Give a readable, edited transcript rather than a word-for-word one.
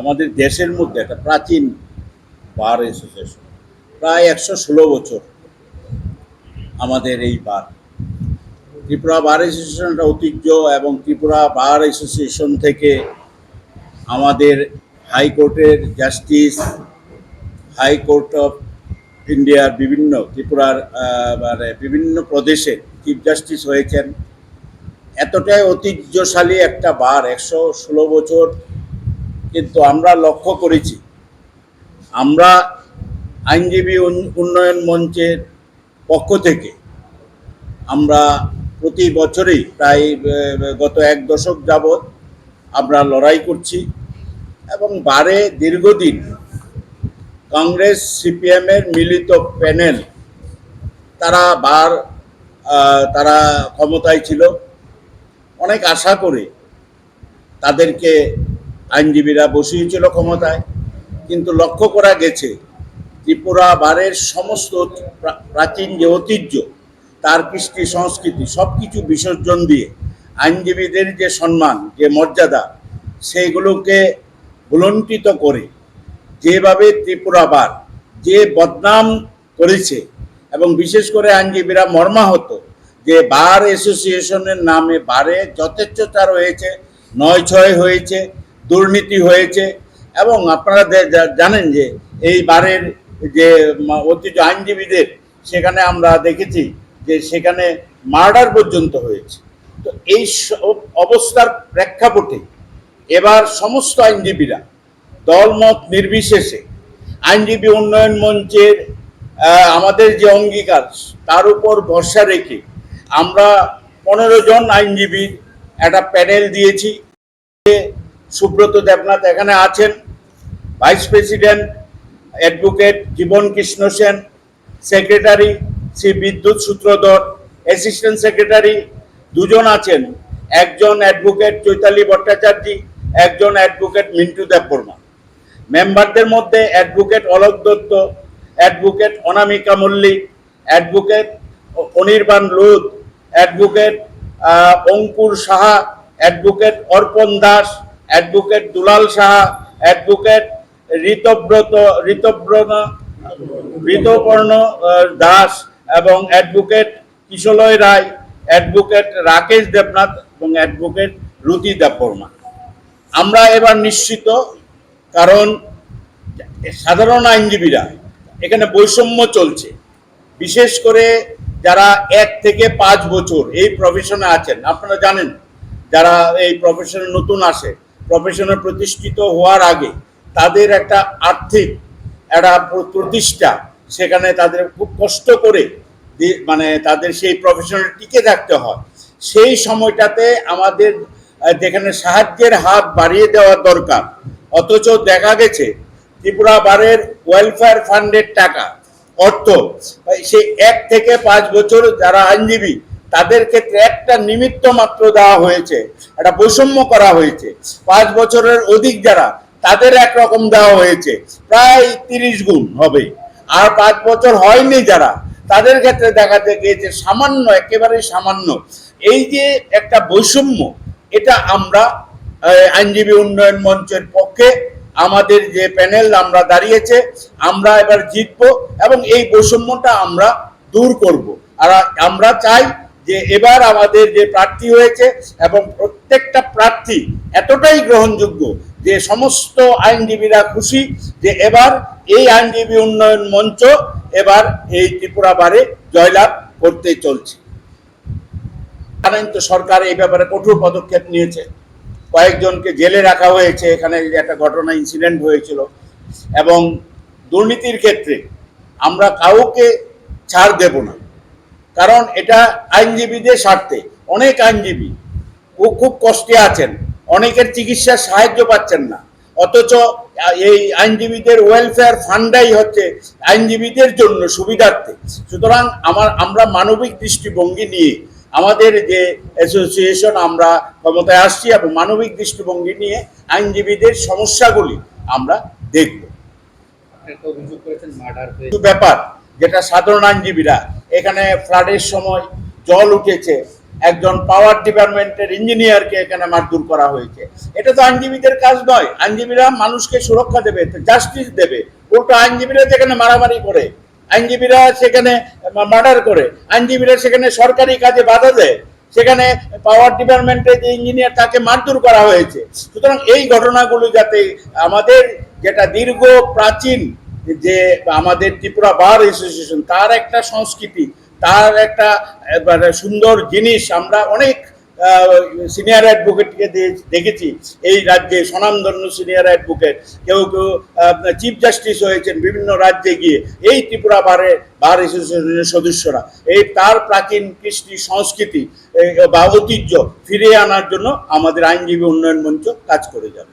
আমাদের দেশের মধ্যে একটা প্রাচীন বার অ্যাসোসিয়েশন, প্রায় ১১৬ বছর আমাদের এই বার। ত্রিপুরা বার অ্যাসোসিয়েশনটা ঐতিহ্য, এবং ত্রিপুরা বার অ্যাসোসিয়েশন থেকে আমাদের হাইকোর্টের জাস্টিস, হাইকোর্ট অফ ইন্ডিয়ার বিভিন্ন ত্রিপুরার মানে বিভিন্ন প্রদেশে চিফ জাস্টিস হয়েছেন। এতটাই ঐতিহ্যশালী একটা বার, ১১৬ বছর। কিন্তু আমরা লক্ষ্য করেছি, আমরা আইনজীবী উন্নয়ন মঞ্চের পক্ষ থেকে আমরা প্রতি বছরেই প্রায় গত ১ দশক যাবৎ আমরা লড়াই করছি, এবং বারে দীর্ঘদিন কংগ্রেস সিপিএমের মিলিত প্যানেল তারা ক্ষমতায় ছিল। অনেক আশা করে তাদেরকে আইনজীবীরা বসিয়েছিল ক্ষমতায়, কিন্তু লক্ষ্য করা গেছে ত্রিপুরা বারের সমস্ত প্রাচীন যে ঐতিহ্য, তার কৃষ্টি সংস্কৃতি সব কিছু বিসর্জন দিয়ে আইনজীবীদের যে সম্মান, যে মর্যাদা, সেইগুলোকে ভুলণ্ঠিত করে যেভাবে ত্রিপুরা বার যে বদনাম করেছে, এবং বিশেষ করে আইনজীবীরা মর্মাহত যে বার অ্যাসোসিয়েশনের নামে বারে যথেচ্ছতা রয়েছে, নয়-ছয় হয়েছে, দুর্নীতি হয়েছে। এবং আপনারা জানেন যে এই বারের যে ঐতিহ্য আইনজীবীদের, সেখানে আমরা দেখেছি যে সেখানে মার্ডার পর্যন্ত হয়েছে। তো এই অবস্থার প্রেক্ষাপটে এবার সমস্ত আইনজীবীরা দলমত নির্বিশেষে আইনজীবী উন্নয়ন মঞ্চের আমাদের যে অঙ্গীকার, তার উপর ভরসা রেখে আমরা ১৫ জন আইনজীবীর একটা প্যানেল দিয়েছি। সুব্রত দেবনাথ এখানে আছেন, ভাইস প্রেসিডেন্ট অ্যাডভোকেট জীবন কৃষ্ণ সেন, সেক্রেটারি শ্রী বিদ্যুৎ সূত্রধর, অ্যাসিস্ট্যান্ট সেক্রেটারি দুজন আছেন, একজন অ্যাডভোকেট চৈতালি ভট্টাচার্য, একজন অ্যাডভোকেট মিন্টু দেববর্মা। মেম্বারদের মধ্যে advocate Alok Dutta, advocate Anamika Mallik, advocate Anirban Lud, advocate Ankur Saha, advocate Arpan Das, advocate Dulal Saha, advocate Rituparna Das, এবং অ্যাডভোকেট কিশলয় রায়, অ্যাডভোকেট রাকেশ দেবনাথ, এবং অ্যাডভোকেট রুতি দেববর্মা। আমরা এবার নিশ্চিত, কারণ সাধারণ আইনজীবীরা এখানে বৈষম্য চলছে, বিশেষ করে যারা ১ থেকে ৫ বছর এই প্রফেশনে আছেন। আপনারা জানেন, যারা এই প্রফেশনে নতুন আসে, প্রফেশনে প্রতিষ্ঠিত হওয়ার আগে তাদের একটা আর্থিক একটা প্রতিষ্ঠা, সেখানে তাদের খুব কষ্ট করে মানে তাদের সেই প্রফেশনে টিকে থাকতে হয়। সেই সময়টাতে আমাদের যেখানে সাহায্যের হাত বাড়িয়ে দেওয়া দরকার, অথচ দেখা গেছে ত্রিপুরা বারের ওয়েলফেয়ার ফান্ডের টাকা অর্থ সেই ১ থেকে ৫ বছর যারা আইনজীবী, তাদের ক্ষেত্রে একটা নিমিত্ত মাত্র দেওয়া হয়েছে, একটা বৈষম্য করা হয়েছে। ৫ বছরের অধিক যারা, তাদের একরকম দেওয়া হয়েছে, প্রায় ৩০ গুণ হবে। আর ৫ বছর হয়নি যারা, তাদের ক্ষেত্রে দেখা গিয়েছে সামান্য, একেবারেই সামান্য। এই যে একটা বৈষম্য, এটা আমরা আইনজীবী উন্নয়ন মঞ্চের পক্ষে আমাদের যে প্যানেল আমরা দাঁড়িয়েছে, আমরা এবার জিতবো এবং এই বৈষম্যটা আমরা দূর করব। আর আমরা চাই যে এবার আমাদের যে প্রার্থী হয়েছে, এবং প্রত্যেকটা প্রার্থী এতটাই গ্রহণযোগ্য যে সমস্ত আইনজীবীরা খুশি যে এবার এই আইনজীবী উন্নয়ন মঞ্চ এবার এই ত্রিপুরা বারে জয়লাভ করতে চলছে। জানেন তো, সরকার এই ব্যাপারে কঠোর পদক্ষেপ নিয়েছে, কয়েকজনকে জেলে রাখা হয়েছে। এখানে একটা ঘটনা, ইনসিডেন্ট হয়েছিল, এবং দুর্নীতির ক্ষেত্রে আমরা কাউকে ছাড় দেব না, কারণ এটা আইনজীবীদের স্বার্থে। অনেক আইনজীবী খুব কষ্টে আছেন, অনেকের চিকিৎসার সাহায্য পাচ্ছেন না, অথচ এই আইনজীবীদের ওয়েলফেয়ার ফান্ডটাই হচ্ছে আইনজীবীদের জন্য সুবিধার্থে। সুতরাং আমরা মানবিক দৃষ্টিভঙ্গি নিয়ে আমাদের যে অ্যাসোসিয়েশন, আমরা ক্ষমতায় আসছি, এবং মানবিক দৃষ্টিভঙ্গি নিয়ে আইনজীবীদের সমস্যাগুলি আমরা দেখব। ব্যাপার যেটা সাধারণ আইনজীবীরা, এখানে ফ্লাডের সময় জল উঠেছে, একজন পাওয়ার ডিপার্টমেন্টের ইঞ্জিনিয়ারকে এখানে মারধর করা হয়েছে। এটা তো আইনজীবীদের কাজ নয়। আইনজীবীরা মানুষকে সুরক্ষা দেবে, জাস্টিস দেবে। উল্টো আইনজীবীরা যেখানে মারামারি করে, আইনজীবীরা সেখানে মার্ডার করে, আইনজীবীরা সেখানে সরকারি কাজে বাধা দেয়, সেখানে পাওয়ার ডিপার্টমেন্টের যে ইঞ্জিনিয়ার তাকে মারধর করা হয়েছে। সুতরাং এই ঘটনাগুলো যাতে আমাদের যেটা দীর্ঘ প্রাচীন যে আমাদের ত্রিপুরা বার অ্যাসোসিয়েশন তার একটা সংস্কৃতি, তার একটা সুন্দর জিনিস, আমরা অনেক সিনিয়র অ্যাডভোকেটকে দেখেছি এই রাজ্যে, স্বনামধন্য সিনিয়র অ্যাডভোকেট, কেউ কেউ চিফ জাস্টিস হয়েছেন বিভিন্ন রাজ্যে গিয়ে, এই ত্রিপুরা বার অ্যাসোসিয়েশনের সদস্যরা এই তার প্রাচীন কৃষ্টি সংস্কৃতি বা ঐতিহ্য ফিরিয়ে আনার জন্য আমাদের আইনজীবী উন্নয়ন মঞ্চ কাজ করে যাবে।